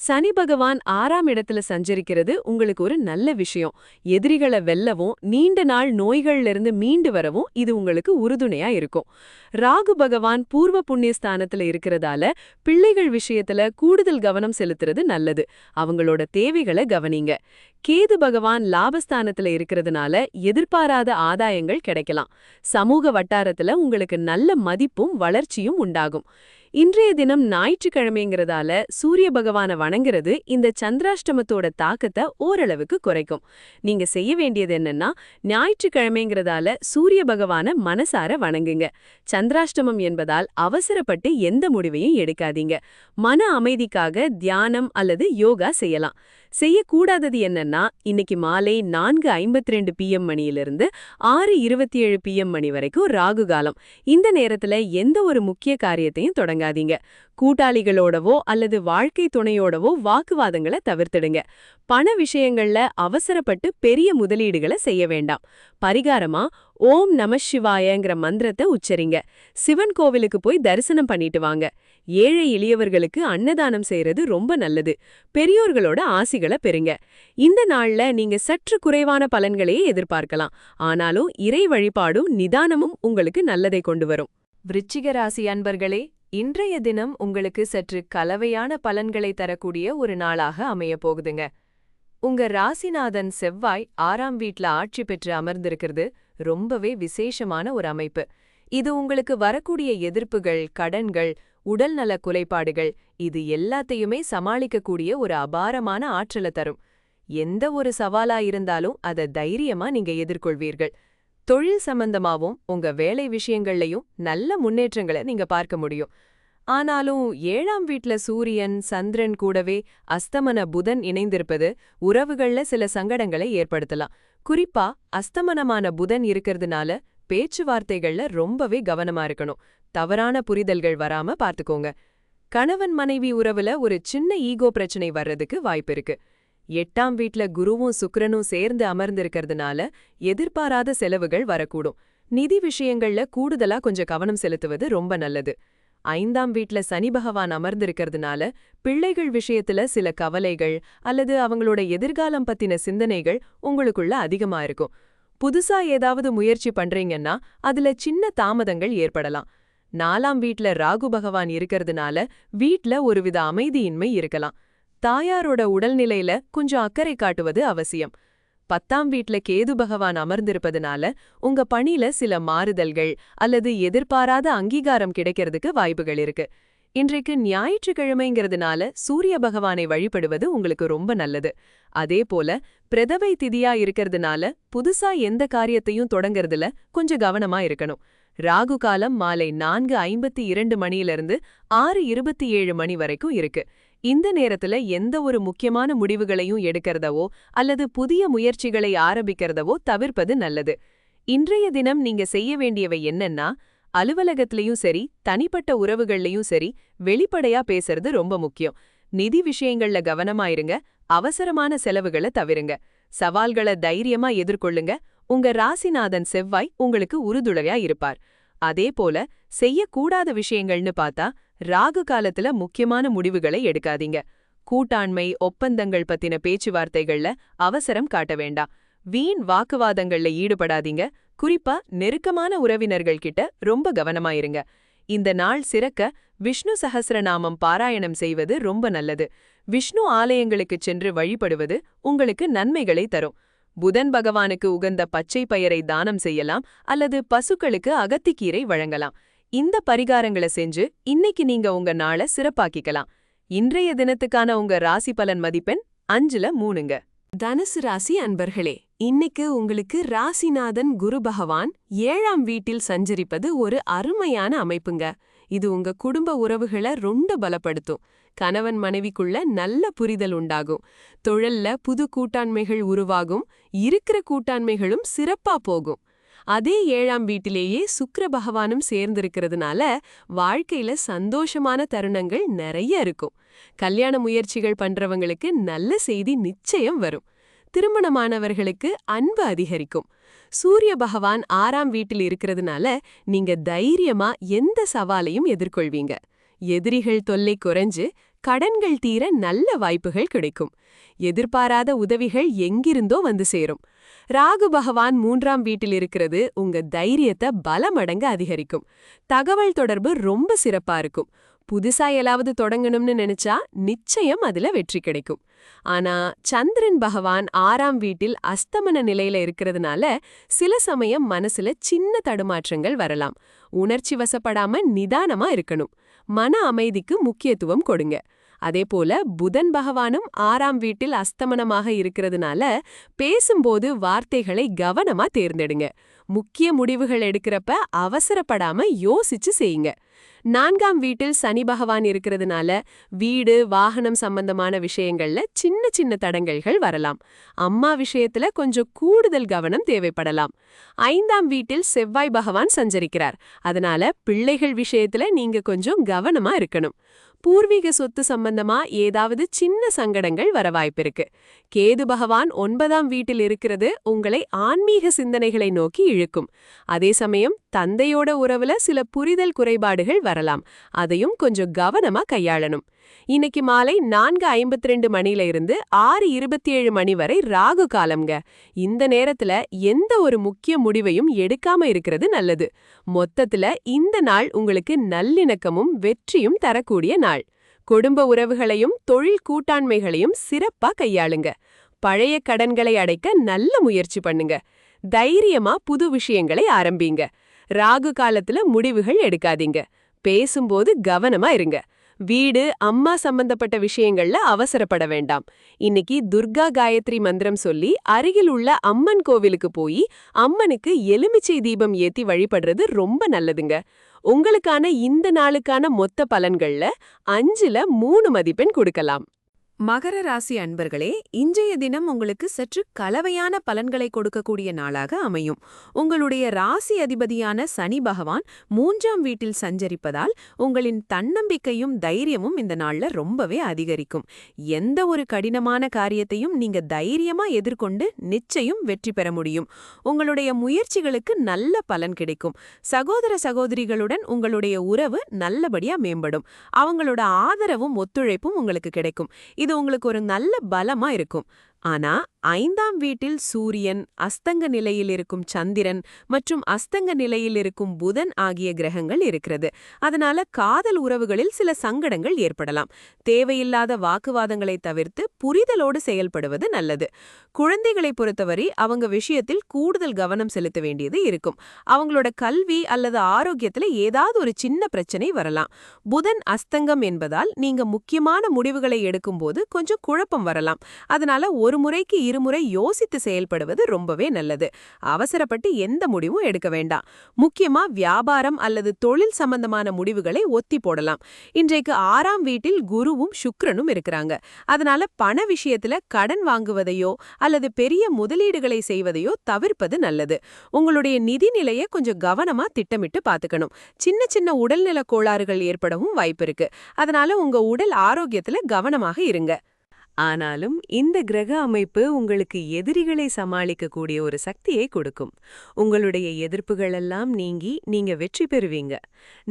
சனி பகவான் 6ஆம் இடத்துல சஞ்சரிக்கிறது உங்களுக்கு ஒரு நல்ல விஷயம். எதிரிகளை வெல்லவும் நீண்ட நாள் நோய்கள்ல இருந்து மீண்டு வரவும் இது உங்களுக்கு உறுதுணையா இருக்கும். ராகு பகவான் பூர்வ புண்ணிய ஸ்தானத்துல இருக்கிறதால பிள்ளைகள் விஷயத்துல கூடுதல் கவனம் செலுத்துறது நல்லது. அவங்களோட தேவைகளை கவனிங்க. கேது பகவான் லாபஸ்தானத்துல இருக்கிறதுனால எதிர்பாராத ஆதாயங்கள் கிடைக்கலாம். சமூக வட்டாரத்துல உங்களுக்கு நல்ல மதிப்பும் வளர்ச்சியும் உண்டாகும். இன்றைய தினம் ஞாயிற்றுக்கிழமைங்கிறதால சூரிய பகவானை வணங்குறது இந்த சந்திராஷ்டமத்தோட தாக்கத்தை ஓரளவுக்கு குறைக்கும். நீங்க செய்ய வேண்டியது என்னன்னா, ஞாயிற்றுக்கிழமைங்கிறதால சூரிய பகவானை மனசார வணங்குங்க. சந்திராஷ்டமம் என்பதால் அவசரப்பட்டு எந்த முடிவையும் எடுக்காதீங்க. மன அமைதிக்காக தியானம் அல்லது யோகா செய்யலாம். செய்யக்கூடாதது என்னன்னா, இன்னைக்கு மாலை 4:52 PM மணியிலிருந்து 6:27 PM மணி வரைக்கும் ராகு காலம். இந்த நேரத்துல எந்த ஒரு முக்கிய காரியத்தையும் தொடங்காதீங்க. கூட்டாளிகளோடவோ அல்லது வாழ்க்கை துணையோடவோ வாக்குவாதங்களை தவிர்த்திடுங்க. பண விஷயங்கள்ல அவசரப்பட்டு பெரிய முதலீடுகளை செய்ய வேண்டாம். பரிகாரமா ஓம் நம சிவாயங்கிற மந்திரத்தை உச்சரிங்க. சிவன் கோவிலுக்கு போய் தரிசனம் பண்ணிட்டு வாங்க. ஏழை எளியவர்களுக்கு அன்னதானம் செய்யறது ரொம்ப நல்லது. பெரியோர்களோட ஆசிகளை பெறுங்க. இந்த நாள்ல நீங்க சற்று குறைவான பலன்களையே எதிர்பார்க்கலாம். ஆனாலும் இறை வழிபாடும் நிதானமும் உங்களுக்கு நல்லதை கொண்டு வரும். விருச்சிக ராசி அன்பர்களே, இன்றைய தினம் உங்களுக்கு சற்று கலவையான பலன்களை தரக்கூடிய ஒரு நாளாக அமையப் போகுதுங்க. உங்க ராசிநாதன் செவ்வாய் 6ஆம் வீட்ல ஆட்சி பெற்று அமர்ந்திருக்கிறது ரொம்பவே விசேஷமான ஒரு அமைப்பு. இது உங்களுக்கு வரக்கூடிய எதிர்ப்புகள், கடன்கள், உடல்நல குறைபாடுகள் இது எல்லாத்தையுமே சமாளிக்கக்கூடிய ஒரு அபாரமான ஆற்றலை தரும். எந்த ஒரு சவாலா இருந்தாலும் அதை தைரியமா நீங்க எதிர்கொள்வீர்கள். தொழில் சம்பந்தமாவும் உங்க வேலை விஷயங்கள்லயும் நல்ல முன்னேற்றங்களை நீங்க பார்க்க முடியும். ஆனாலும் 7ஆம் வீட்ல சூரியன், சந்திரன் கூடவே அஸ்தமன புதன் இணைந்திருப்பது உறவுகள்ல சில சங்கடங்களை ஏற்படுத்தலாம். குறிப்பா அஸ்தமனமான புதன் இருக்கிறதுனால பேச்சுவார்த்தைகள்ல ரொம்பவே கவனமா இருக்கணும். தவறான புரிதல்கள் வராம பார்த்துக்கோங்க. கணவன் மனைவி உறவுல ஒரு சின்ன ஈகோ பிரச்சனை வர்றதுக்கு வாய்ப்பு இருக்கு. 8ஆம் வீட்ல குருவும் சுக்கிரனும் சேர்ந்து அமர்ந்திருக்கிறதுனால எதிர்பாராத செலவுகள் வரக்கூடும். நிதி விஷயங்கள்ல கூடுதலா கொஞ்சம் கவனம் செலுத்துவது ரொம்ப நல்லது. 5ஆம் வீட்ல சனி பகவான் அமர்ந்திருக்கிறதுனால பிள்ளைகள் விஷயத்துல சில கவலைகள் அல்லது அவங்களோட எதிர்காலம் பத்தின சிந்தனைகள் உங்களுக்குள்ள அதிகமா இருக்கும். புதுசா ஏதாவது முயற்சி பண்றீங்கன்னா அதுல சின்ன தாமதங்கள் ஏற்படலாம். 4ஆம் வீட்ல ராகு பகவான் இருக்கிறதுனால வீட்ல ஒருவித அமைதியின்மை இருக்கலாம். தாயாரோட உடல்நிலையில கொஞ்சம் அக்கறை காட்டுவது அவசியம். 10ஆம் வீட்ல கேது பகவான் அமர்ந்திருப்பதுனால உங்க பணியில சில மாறுதல்கள் அல்லது எதிர்பாராத அங்கீகாரம் கிடைக்கிறதுக்கு வாய்ப்புகள் இருக்கு. இன்றைக்கு ஞாயிற்றுக்கிழமைங்கிறதுனால சூரிய பகவானை வழிபடுவது உங்களுக்கு ரொம்ப நல்லது. அதே போல பிரதவை திதியா இருக்கிறதுனால புதுசா எந்த காரியத்தையும் தொடங்கறதுல கொஞ்சம் கவனமா இருக்கணும். ராகு காலம் மாலை 4:52 மணியிலிருந்து 6:27 மணி வரைக்கும் இருக்கு. இந்த நேரத்துல எந்த ஒரு முக்கியமான முடிவுகளையும் எடுக்கிறதவோ அல்லது புதிய முயற்சிகளை ஆரம்பிக்கிறதவோ தவிர்ப்பது நல்லது. இன்றைய தினம் நீங்க செய்ய வேண்டியவை என்னன்னா, அலுவலகத்திலயும் சரி தனிப்பட்ட உறவுகள்லயும் சரி வெளிப்படையா பேசுறது ரொம்ப முக்கியம். நிதி விஷயங்கள்ல கவனமாயிருங்க. அவசரமான செலவுகளை தவிருங்க. சவால்களை தைரியமா எதிர்கொள்ளுங்க. உங்க ராசிநாதன் செவ்வாய் உங்களுக்கு உறுதுணையா இருப்பார். அதே போல செய்யக்கூடாத விஷயங்கள்னு பார்த்தா ராகு காலத்துல முக்கியமான முடிவுகளை எடுக்காதீங்க. கூட்டாண்மை, ஒப்பந்தங்கள் பத்தின பேச்சுவார்த்தைகள்ல அவசரம் காட்ட வேண்டாம். வீண் வாக்குவாதங்கள்ல ஈடுபடாதீங்க. குறிப்பா நெருக்கமான உறவினர்கள் கிட்ட ரொம்ப கவனமாயிருங்க. இந்த நாள் சிறக்க விஷ்ணு சஹஸ்ரநாமம் பாராயணம் செய்வது ரொம்ப நல்லது. விஷ்ணு ஆலயங்களுக்கு சென்று வழிபடுவது உங்களுக்கு நன்மைகளை தரும். புதன் பகவானுக்கு உகந்த பச்சை பயிரை தானம் செய்யலாம் அல்லது பசுக்களுக்கு அகத்திக்கீரை வழங்கலாம். இந்த பரிகாரங்களை செஞ்சு இன்னைக்கு நீங்க உங்க நாளை சிறப்பாக்கிக்கலாம். இன்றைய தினத்துக்கான உங்க ராசி பலன் மதிப்பெண் 5/3ங்க. தனுசு ராசி அன்பர்களே, இன்னைக்கு உங்களுக்கு ராசிநாதன் குரு பகவான் 7ஆம் வீட்டில் சஞ்சரிப்பது ஒரு அருமையான அமைப்புங்க. இது உங்க குடும்ப உறவுகளை ரொம்ப பலப்படுத்தும். கணவன் மனைவிக்குள்ள நல்ல புரிதல் உண்டாகும். தொழில்ல புது கூட்டாண்மைகள் உருவாகும். இருக்கிற கூட்டாண்மைகளும் சிறப்பா போகும். அதே 7ஆம் வீட்டிலேயே சுக்கிர பகவானும் சேர்ந்திருக்கிறதுனால வாழ்க்கையில சந்தோஷமான தருணங்கள் நிறைய இருக்கும். கல்யாண முயற்சிகள் பண்றவங்களுக்கு நல்ல செய்தி நிச்சயம் வரும். திருமணமானவர்களுக்கு அன்பு அதிகரிக்கும். சூரிய பகவான் 6ஆம் வீட்டில் இருக்கிறதுனால நீங்க தைரியமா எந்த சவாலையும் எதிர்கொள்வீங்க. எதிரிகள் தொல்லை குறைஞ்சு கடன்கள் தீர நல்ல வாய்ப்புகள் கிடைக்கும். எதிர்பாராத உதவிகள் எங்கிருந்தோ வந்து சேரும். ராகு பகவான் 3ஆம் வீட்டில் இருக்கிறது உங்க தைரியத்தை பல மடங்கு அதிகரிக்கும். தகவல் தொடர்பு ரொம்ப சிறப்பா இருக்கும். புதுசா ஏதாவது தொடங்கணும்னு நினைச்சா நிச்சயம் அதுல வெற்றி கிடைக்கும். ஆனா சந்திரன் பகவான் 6ஆம் வீட்டில் அஸ்தமன நிலையில இருக்கிறதுனால சில சமயம் மனசுல சின்ன தடுமாற்றங்கள் வரலாம். உணர்ச்சி வசப்படாம நிதானமா இருக்கணும். மன அமைதிக்கு முக்கியத்துவம் கொடுங்க. அதேபோல புதன் பகவானும் 6ஆம் வீட்டில் அஸ்தமனமாக இருக்கிறதுனால பேசும்போது வார்த்தைகளை கவனமா தேர்ந்தெடுங்க. முக்கிய முடிவுகள் எடுக்கிறப்ப அவசரப்படாம யோசிச்சு செய்யுங்க. 4ஆம் வீட்டில் சனி பகவான் இருக்கிறதுனால வீடு வாகனம் சம்பந்தமான விஷயங்கள்ல சின்ன சின்ன தடங்கல்கள் வரலாம். அம்மா விஷயத்துல கொஞ்சம் கூடுதல் கவனம் தேவைப்படலாம். 5ஆம் வீட்டில் செவ்வாய் பகவான் சஞ்சரிக்கிறார். அதனால பிள்ளைகள் விஷயத்துல நீங்க கொஞ்சம் கவனமா இருக்கணும். பூர்வீக சொத்து சம்பந்தமா ஏதாவது சின்ன சங்கடங்கள் வர வாய்ப்பிருக்கு. கேது பகவான் 9ஆம் வீட்டில் இருக்கிறது உங்களை ஆன்மீக சிந்தனைகளை நோக்கி இழுக்கும். அதே சமயம் தந்தையோட உறவுல சில புரிதல் குறைபாடுகள் வரலாம். அதையும் கொஞ்சம் கவனமா கையாளணும். இன்னைக்கு மாலை 4:52 மணில இருந்து 6:27 மணி வரை ராகு காலம்ங்க. இந்த நேரத்துல எந்த ஒரு முக்கிய முடிவையும் எடுக்காம இருக்கிறது நல்லது. மொத்தத்துல இந்த நாள் உங்களுக்கு நல்லிணக்கமும் வெற்றியும் தரக்கூடிய நாள். குடும்ப உறவுகளையும் தொழில் கூட்டாண்மைகளையும் சிறப்பா கையாளுங்க. பழைய கடன்களை அடைக்க நல்ல முயற்சி பண்ணுங்க. தைரியமா புது விஷயங்களை ஆரம்பிங்க. ராகு காலத்துல முடிவுகள் எடுக்காதீங்க. பேசும்போது கவனமா இருங்க. வீடு அம்மா சம்பந்தப்பட்ட விஷயங்கள்ல அவசரப்பட வேண்டாம். இன்னைக்கு துர்கா காயத்ரி மந்திரம் சொல்லி அருகில் உள்ள அம்மன் கோவிலுக்கு போய் அம்மனுக்கு எலுமிச்சை தீபம் ஏத்தி வழிபடுறது ரொம்ப நல்லதுங்க. உங்களுக்கான இந்த நாளுக்கான மொத்த பலன்கள்ல 5ல 3 மதிப்பெண் கொடுக்கலாம். மகர ராசி அன்பர்களே, இன்றைய தினம் உங்களுக்கு சற்று கலவையான பலன்களை கொடுக்கக்கூடிய நாளாக அமையும். உங்களுடைய ராசி அதிபதியான சனி பகவான் 3ஆம் வீட்டில் சஞ்சரிப்பதால் உங்களின் தன்னம்பிக்கையும் தைரியமும் இந்த நாள்ல ரொம்பவே அதிகரிக்கும். எந்த ஒரு கடினமான காரியத்தையும் நீங்க தைரியமா எதிர்கொண்டு நிச்சயம் வெற்றி பெற முடியும். உங்களுடைய முயற்சிகளுக்கு நல்ல பலன் கிடைக்கும். சகோதர சகோதரிகளுடன் உங்களுடைய உறவு நல்லபடியா மேம்படும். அவங்களோட ஆதரவும் ஒத்துழைப்பும் உங்களுக்கு கிடைக்கும். இது உங்களுக்கு ஒரு நல்ல பலமா இருக்கும். ஆனா 5ஆம் வீட்டில் சூரியன், அஸ்தங்க நிலையில் இருக்கும் சந்திரன் மற்றும் அஸ்தங்க நிலையில் இருக்கும் புதன் ஆகிய கிரகங்கள் இருக்கிறது. அதனால காதல் உறவுகளில் சில சங்கடங்கள் ஏற்படலாம். தேவையில்லாத வாக்குவாதங்களை தவிர்த்து புரிதலோடு செயல்படுவது நல்லது. குழந்தைகளை பொறுத்தவரை அவங்க விஷயத்தில் கூடுதல் கவனம் செலுத்த வேண்டியது இருக்கும். அவங்களோட கல்வி அல்லது ஆரோக்கியத்துல ஏதாவது ஒரு சின்ன பிரச்சனை வரலாம். புதன் அஸ்தங்கம் என்பதால் நீங்க முக்கியமான முடிவுகளை எடுக்கும்போது கொஞ்சம் குழப்பம் வரலாம். அதனால ஒரு முறைக்கு இருமுறை யோசித்து செயல்படுவது ரொம்பவே நல்லது. அவசரப்பட்டு எந்த முடிவும் எடுக்க வேண்டாம். முக்கியமா வியாபாரம் அல்லது தொழில் சம்பந்தமான முடிவுகளை ஒத்தி போடலாம். இன்றைக்கு 6ஆம் வீட்டில் குருவும் சுக்கிரனும் இருக்கிறாங்க. அதனால பண விஷயத்துல கடன் வாங்குவதையோ அல்லது பெரிய முதலீடுகளை செய்வதையோ தவிர்ப்பது நல்லது. உங்களுடைய நிதி நிலையை கொஞ்சம் கவனமா திட்டமிட்டு பாத்துக்கணும். சின்ன சின்ன உடல்நல கோளாறுகள் ஏற்படவும் வாய்ப்பிருக்கு. அதனால உங்க உடல் ஆரோக்கியத்துல கவனமாக இருங்க. ஆனாலும் இந்த கிரக அமைப்பு உங்களுக்கு எதிரிகளை சமாளிக்கக்கூடிய ஒரு சக்தியை கொடுக்கும். உங்களுடைய எதிர்ப்புகளெல்லாம் நீங்கி நீங்க வெற்றி பெறுவீங்க.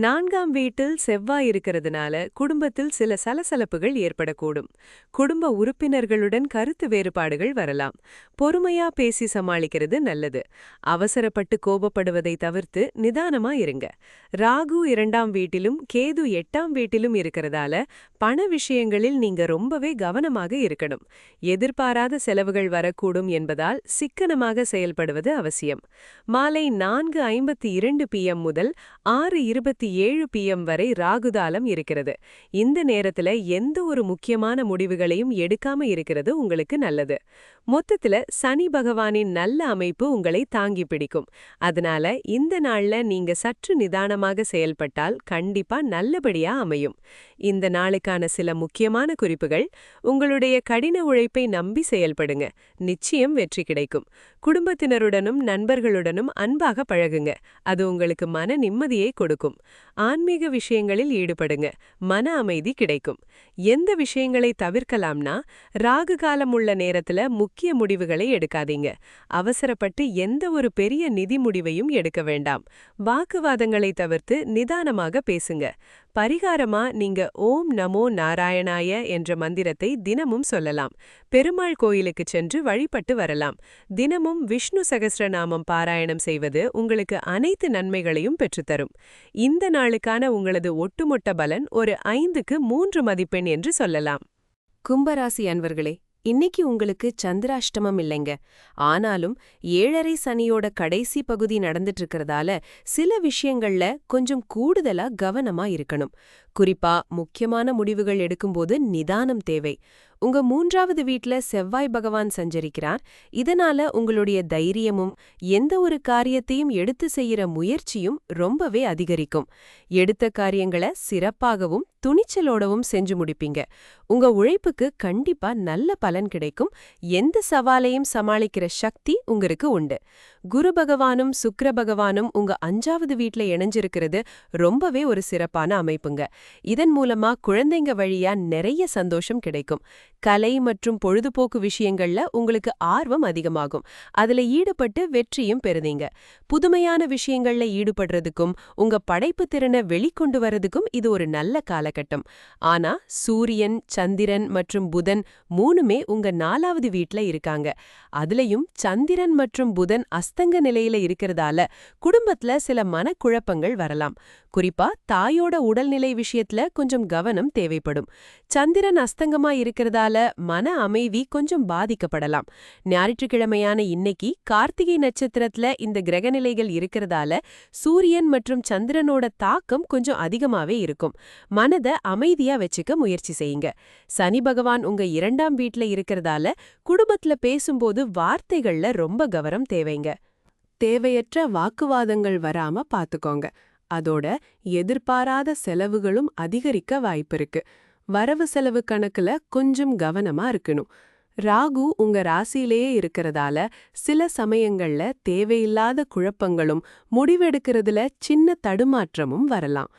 4ஆம் வீட்டில் செவ்வாய் இருக்கிறதுனால குடும்பத்தில் சில சலசலப்புகள் ஏற்படக்கூடும். குடும்ப உறுப்பினர்களுடன் கருத்து வேறுபாடுகள் வரலாம். பொறுமையா பேசி சமாளிக்கிறது நல்லது. அவசரப்பட்டு கோபப்படுவதை தவிர்த்து நிதானமா இருங்க. ராகு 2ஆம் வீட்டிலும் கேது 8ஆம் வீட்டிலும் இருக்கிறதால பண விஷயங்களில் நீங்க ரொம்பவே கவனமாக இருக்கணும். எதிர்பாராத செலவுகள் வரக்கூடும் என்பதால் சிக்கனமாக செயல்படுவது அவசியம். மாலை 4:52 PM முதல் 6:27 PM வரை ராகுகாலம் இருக்கிறது. இந்த நேரத்துல எந்த ஒரு முக்கியமான முடிவுகளையும் எடுக்காம இருக்கிறது உங்களுக்கு நல்லது. மொத்தத்துல சனி பகவானின் நல்ல அமைப்பு உங்களை தாங்கி பிடிக்கும். அதனால இந்த நாள்ல நீங்க சற்று நிதானமாக செயல்பட்டால் கண்டிப்பா நல்லபடியா அமையும். இந்த நாளுக்கான சில முக்கியமான குறிப்புகள்: உங்களுடைய கடின உழைப்பை நம்பி செயல்படுங்க. நிச்சயம் வெற்றி கிடைக்கும். குடும்பத்தினருடனும் நண்பர்களுடனும் அன்பாக பழகுங்க. அது உங்களுக்கு மன நிம்மதியை கொடுக்கும். ஆன்மீக விஷயங்களில் ஈடுபடுங்க. மன அமைதி கிடைக்கும். எந்த விஷயங்களை தவிர்க்கலாம்னா, ராகு காலம் உள்ள நேரத்துல முக்கிய முடிவுகளை எடுக்காதீங்க. அவசரப்பட்டு எந்த ஒரு பெரிய நிதி முடிவையும் எடுக்க வேண்டாம். வாக்குவாதங்களை தவிர்த்து நிதானமாக பேசுங்க. பரிகாரமா நீங்க ஓம் நமோ நாராயணாய என்ற மந்திரத்தை தினமும் சொல்லலாம். பெருமாள் கோயிலுக்கு சென்று வழிபட்டு வரலாம். தினமும் விஷ்ணு சகஸ்ரநாமம் பாராயணம் செய்வது உங்களுக்கு அனைத்து நன்மைகளையும் பெற்றுத்தரும். இந்த நாளுக்கான உங்களது ஒட்டுமொத்த பலன் ஒரு 5க்கு 3 மதிப்பெண் என்று சொல்லலாம். கும்பராசி அன்பர்களே, இன்னைக்கு உங்களுக்கு சந்திராஷ்டமம் இல்லைங்க. ஆனாலும் 7.5 சனியோட கடைசி பகுதி நடந்துட்டு இருக்கறதால சில விஷயங்கள்ல கொஞ்சம் கூடுதலா கவனமா இருக்கணும். குறிப்பா முக்கியமான முடிவுகள் எடுக்கும்போது நிதானம் தேவை. உங்க 3வது வீட்ல செவ்வாய் பகவான் சஞ்சரிக்கிறார். இதனால உங்களுடைய தைரியமும் எந்த ஒரு காரியத்தையும் எடுத்து செய்யற முயற்சியும் ரொம்பவே அதிகரிக்கும். எடுத்த காரியங்களை சிறப்பாகவும் துணிச்சலோடவும் செஞ்சு முடிப்பீங்க. உங்க உழைப்புக்கு கண்டிப்பா நல்ல பலன் கிடைக்கும். எந்த சவாலையும் சமாளிக்கிற சக்தி உங்களுக்கு உண்டு. குரு பகவானும் சுக்கிர பகவானும் உங்க 5வது வீட்ல இணைஞ்சிருக்கிறது ரொம்பவே ஒரு சிறப்பான அமைப்புங்க. இதன் மூலமா குழந்தைங்க வழியா நிறைய சந்தோஷம் கிடைக்கும். கலை மற்றும் பொழுதுபோக்கு விஷயங்கள்ல உங்களுக்கு ஆர்வம் அதிகமாகும். அதுல ஈடுபட்டு வெற்றியும் பெறுதீங்க. புதுமையான விஷயங்கள்ல ஈடுபடுறதுக்கும் உங்க படைப்பு திறனை வெளிக்கொண்டு வரதுக்கும் இது ஒரு நல்ல காலகட்டம். ஆனா சூரியன், சந்திரன் மற்றும் புதன் 3மே உங்க 4வது வீட்ல இருக்காங்க. அதுலயும் சந்திரன் மற்றும் புதன் அஸ்தங்க நிலையில இருக்கிறதால குடும்பத்துல சில மனக்குழப்பங்கள் வரலாம். குறிப்பா தாயோட உடல்நிலை விஷயத்துல கொஞ்சம் கவனம் தேவைப்படும். சந்திரன் அஸ்தங்கமா இருக்கிறதால மன அமைதி கொஞ்சம் பாதிக்கப்படலாம். ஞாயிற்றுக்கிழமையான இன்னைக்கு கார்த்திகை நட்சத்திரத்துல இந்த கிரகநிலைகள் இருக்கிறதால சூரியன் மற்றும் சந்திரனோட தாக்கம் கொஞ்சம் அதிகமாவே இருக்கும். மனதை அமைதியா வச்சுக்க முயற்சி செய்யுங்க. சனி பகவான் உங்க 2ஆம் வீட்ல இருக்கிறதால குடும்பத்துல பேசும்போது வார்த்தைகள்ல ரொம்ப கவனம் தேவைங்க. தேவையற்ற வாக்குவாதங்கள் வராம பாத்துக்கோங்க. அதோட எதிர்பாராத செலவுகளும் அதிகரிக்க வாய்ப்பிருக்கு. வரவு செலவு கணக்குல கொஞ்சம் கவனமா இருக்கணும். ராகு உங்க ராசியிலேயே இருக்கிறதால சில சமயங்கள்ல தேவையில்லாத குழப்பங்களும் முடிவெடுக்கிறதுல சின்ன தடுமாற்றமும் வரலாம்.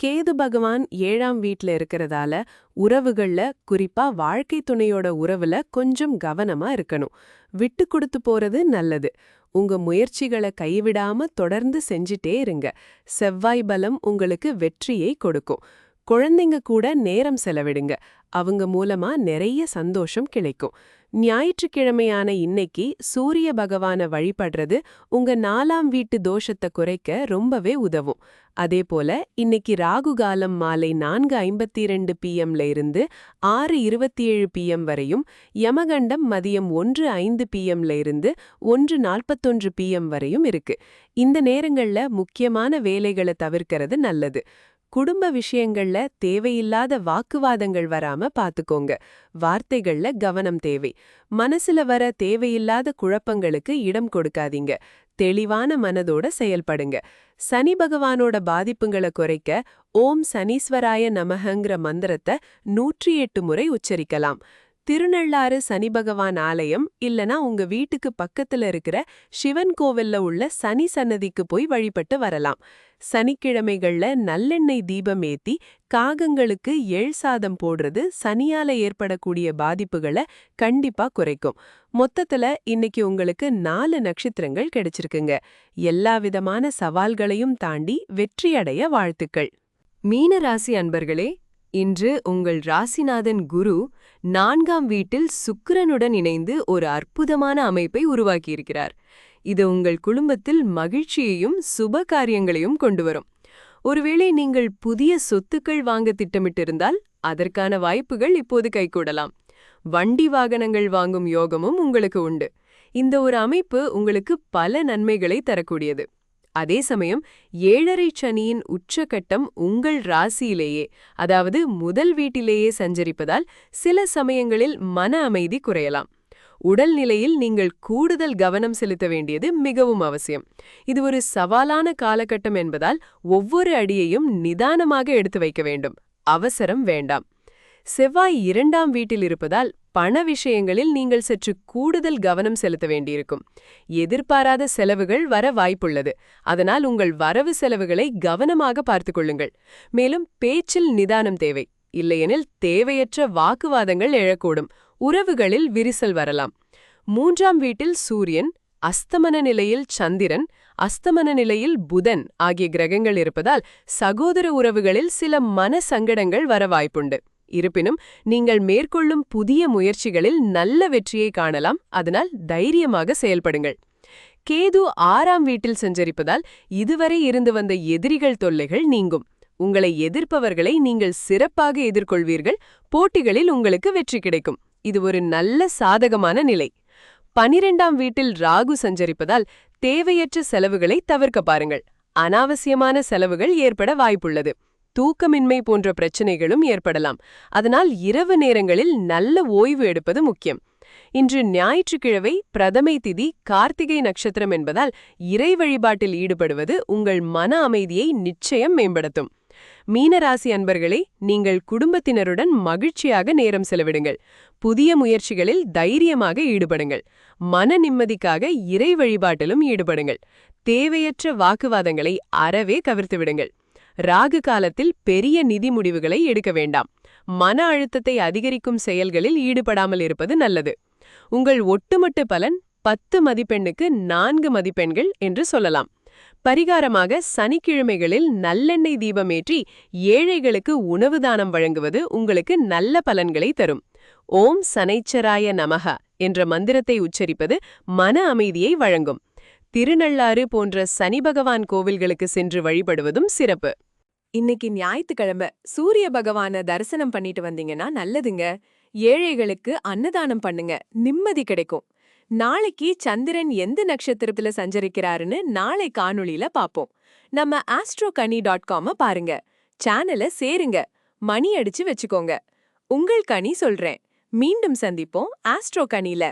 கேது பகவான் 7ஆம் வீட்ல இருக்கிறதால உறவுகள்ல, குறிப்பா வாழ்க்கை துணையோட உறவுல கொஞ்சம் கவனமா இருக்கணும். விட்டு கொடுத்து போறது நல்லது. உங்க முயற்சிகளை கைவிடாம தொடர்ந்து செஞ்சிட்டே இருங்க. செவ்வாய் பலம் உங்களுக்கு வெற்றியை கொடுக்கும். குழந்தைங்க கூட நேரம் செலவிடுங்க. அவங்க மூலமா நிறைய சந்தோஷம் கிடைக்கும். ஞாயிற்றுக்கிழமையான இன்னைக்கு சூரிய பகவானை வழிபடுறது உங்க 4ஆம் வீட்டு தோஷத்தை குறைக்க ரொம்பவே உதவும். அதேபோல இன்னைக்கு ராகு காலம் மாலை 4:52 PM இருந்து 6:27 PM வரையும், யமகண்டம் மதியம் 1:05 PM இருந்து 1:41 PM வரையும் இருக்கு. இந்த நேரங்கள்ல முக்கியமான வேலைகளை தவிர்க்கிறது நல்லது. குடும்ப விஷயங்கள்ல தேவையில்லாத வாக்குவாதங்கள் வராம பாத்துக்கோங்க. வார்த்தைகள்ல கவனம் தேவை. மனசுல வர தேவையில்லாத குழப்பங்களுக்கு இடம் கொடுக்காதீங்க. தெளிவான மனதோட செயல்படுங்க. சனி பகவானோட பாதிப்புங்களை குறைக்க ஓம் சனீஸ்வராய நமஹங்கிற மந்திரத்தை 108 முறை உச்சரிக்கலாம். திருநள்ளாறு சனி பகவான் ஆலயம் இல்லனா உங்க வீட்டுக்கு பக்கத்துல இருக்கிற சிவன் கோவில்ல உள்ள சனி சன்னதிக்கு போய் வழிபட்டு வரலாம். சனிக்கிழமைகள்ல நல்லெண்ணெய் தீபம் ஏத்தி காகங்களுக்கு எள் சாதம் போடுறது சனியால ஏற்படக்கூடிய பாதிப்புகளை கண்டிப்பா குறைக்கும். மொத்தத்துல இன்னைக்கு உங்களுக்கு 4 நட்சத்திரங்கள் கிடைச்சிருக்குங்க. எல்லா விதமான சவால்களையும் தாண்டி வெற்றியடைய வாழ்த்துக்கள். மீன ராசி அன்பர்களே, இன்று உங்கள் ராசிநாதன் குரு 4ஆம் வீட்டில் சுக்கிரனுடன் இணைந்து ஒரு அற்புதமான அமைப்பை உருவாக்கியிருக்கிறார். இது உங்கள் குடும்பத்தில் மகிழ்ச்சியையும் சுப காரியங்களையும் கொண்டுவரும். ஒருவேளை நீங்கள் புதிய சொத்துக்கள் வாங்க திட்டமிட்டிருந்தால் அதற்கான வாய்ப்புகள் இப்போது கைகூடலாம். வண்டி வாகனங்கள் வாங்கும் யோகமும் உங்களுக்கு உண்டு. இந்த ஒரு அமைப்பு உங்களுக்கு பல நன்மைகளை தரக்கூடியது. அதே சமயம் 7.5 சனியின் உச்சகட்டம் உங்கள் ராசியிலேயே, அதாவது முதல் வீட்டிலேயே சஞ்சரிப்பதால் சில சமயங்களில் மன அமைதி குறையலாம். உடல்நிலையில் நீங்கள் கூடுதல் கவனம் செலுத்த வேண்டியது மிகவும் அவசியம். இது ஒரு சவாலான காலகட்டம் என்பதால் ஒவ்வொரு அடியையும் நிதானமாக எடுத்து வைக்க வேண்டும். அவசரம் வேண்டாம். செவ்வாய் 2ஆம் வீட்டில் இருப்பதால் பண விஷயங்களில் நீங்கள் சற்று கூடுதல் கவனம் செலுத்த வேண்டியிருக்கும். எதிர்பாராத செலவுகள் வர வாய்ப்புள்ளது. அதனால் உங்கள் வரவு செலவுகளை கவனமாக பார்த்துக் கொள்ளுங்கள். மேலும் பேச்சில் நிதானம் தேவை. இல்லையெனில் தேவையற்ற வாக்குவாதங்கள் எழக்கூடும். உறவுகளில் விரிசல் வரலாம். 3ஆம் வீட்டில் சூரியன், அஸ்தமன நிலையில் சந்திரன், அஸ்தமன நிலையில் புதன் ஆகிய கிரகங்கள் இருப்பதால் சகோதர உறவுகளில் சில மன சங்கடங்கள் வர வாய்ப்புண்டு. இருப்பினும் நீங்கள் மேற்கொள்ளும் புதிய முயற்சிகளில் நல்ல வெற்றியை காணலாம். அதனால் தைரியமாக செயல்படுங்கள். கேது 6ஆம் வீட்டில் சஞ்சரிப்பதால் இதுவரை இருந்து வந்த எதிரிகள் தொல்லைகள் நீங்கும். உங்களை எதிர்ப்பவர்களை நீங்கள் சிறப்பாக எதிர்கொள்வீர்கள். போட்டிகளில் உங்களுக்கு வெற்றி கிடைக்கும். இது ஒரு நல்ல சாதகமான நிலை. 12ஆம் வீட்டில் ராகு சஞ்சரிப்பதால் தேவையற்ற செலவுகளை தவிர்க்க பாருங்கள். அனாவசியமான செலவுகள் ஏற்பட வாய்ப்புள்ளது. தூக்கமின்மை போன்ற பிரச்சனைகளும் ஏற்படலாம். அதனால் இரவு நேரங்களில் நல்ல ஓய்வு எடுப்பது முக்கியம். இன்று ஞாயிற்றுக்கிழமை, பிரதமை திதி, கார்த்திகை நட்சத்திரம் என்பதால் இறை வழிபாட்டில் ஈடுபடுவது உங்கள் மன அமைதியை நிச்சயம் மேம்படுத்தும். மீனராசி அன்பர்களே, நீங்கள் குடும்பத்தினருடன் மகிழ்ச்சியாக நேரம் செலவிடுங்கள். புதிய முயற்சிகளில் தைரியமாக ஈடுபடுங்கள். மன நிம்மதிக்காக இறை வழிபாட்டிலும் ஈடுபடுங்கள். தேவையற்ற வாக்குவாதங்களை அறவே கவிர்த்துவிடுங்கள். ராகு காலத்தில் பெரிய நிதி முடிவுகளை எடுக்க வேண்டாம். மன அழுத்தத்தை அதிகரிக்கும் செயல்களில் ஈடுபடாமல் இருப்பது நல்லது. உங்கள் ஒட்டுமொத்த பலன் 10 மதிப்பெண்ணுக்கு 4 மதிப்பெண்கள் என்று சொல்லலாம். பரிகாரமாக சனிக்கிழமைகளில் நல்லெண்ணெய் தீபமேற்றி ஏழைகளுக்கு உணவு தானம் வழங்குவது உங்களுக்கு நல்ல பலன்களை தரும். ஓம் சனைச்சராய நமஹ என்ற மந்திரத்தை உச்சரிப்பது மன அமைதியை வழங்கும். திருநள்ளாறு போன்ற சனி பகவான் கோவில்களுக்கு சென்று வழிபடுவதும் சிறப்பு. இன்னைக்கு ஞாயிற்றுக்கிழமை சூரிய பகவான தரிசனம் பண்ணிட்டு வந்தீங்கன்னா நல்லதுங்க. ஏழைகளுக்கு அன்னதானம் பண்ணுங்க, நிம்மதி கிடைக்கும். நாளைக்கு சந்திரன் எந்த நட்சத்திரத்துல சஞ்சரிக்கிறாருன்னு நாளை காணொளியில பாப்போம். நம்ம astrokani.com பாருங்க. சேனலை சேருங்க, மணி அடிச்சு வச்சுக்கோங்க. உங்கள் கனி சொல்றேன். மீண்டும் சந்திப்போம் ஆஸ்ட்ரோ கனில.